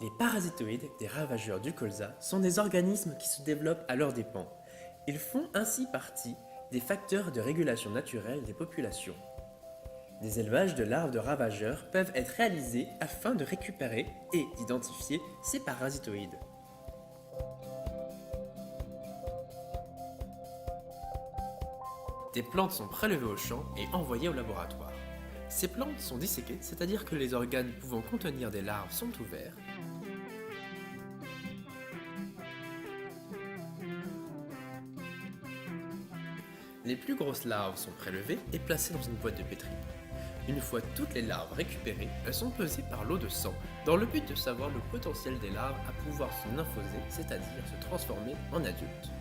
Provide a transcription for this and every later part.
Les parasitoïdes des ravageurs du colza sont des organismes qui se développent à leurs dépens. Ils font ainsi partie des facteurs de régulation naturelle des populations. Des élevages de larves de ravageurs peuvent être réalisés afin de récupérer et d'identifier ces parasitoïdes. Des plantes sont prélevées au champ et envoyées au laboratoire. Ces plantes sont disséquées, c'est-à-dire que les organes pouvant contenir des larves sont ouverts. Les plus grosses larves sont prélevées et placées dans une boîte de pétri. Une fois toutes les larves récupérées, elles sont pesées par l'eau de sang dans le but de savoir le potentiel des larves à pouvoir se nymphoser, c'est-à-dire se transformer en adultes.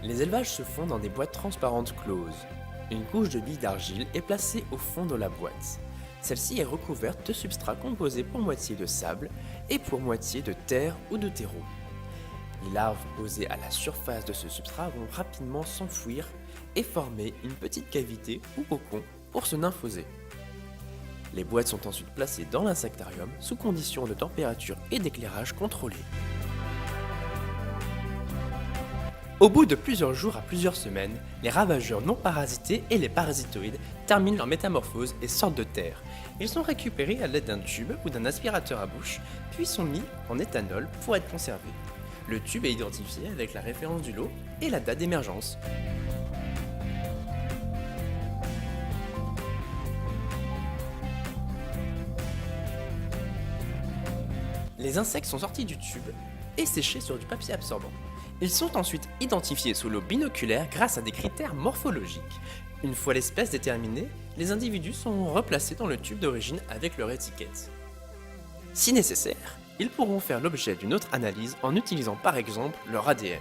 Les élevages se font dans des boîtes transparentes closes. Une couche de billes d'argile est placée au fond de la boîte. Celle-ci est recouverte de substrats composés pour moitié de sable et pour moitié de terre ou de terreau. Les larves posées à la surface de ce substrat vont rapidement s'enfouir et former une petite cavité ou cocon pour se nymphoser. Les boîtes sont ensuite placées dans l'insectarium sous conditions de température et d'éclairage contrôlés. Au bout de plusieurs jours à plusieurs semaines, les ravageurs non parasités et les parasitoïdes terminent leur métamorphose et sortent de terre. Ils sont récupérés à l'aide d'un tube ou d'un aspirateur à bouche, puis sont mis en éthanol pour être conservés. Le tube est identifié avec la référence du lot et la date d'émergence. Les insectes sont sortis du tube et séchés sur du papier absorbant. Ils sont ensuite identifiés sous l'eau binoculaire grâce à des critères morphologiques. Une fois l'espèce déterminée, les individus sont replacés dans le tube d'origine avec leur étiquette. Si nécessaire, ils pourront faire l'objet d'une autre analyse en utilisant par exemple leur ADN.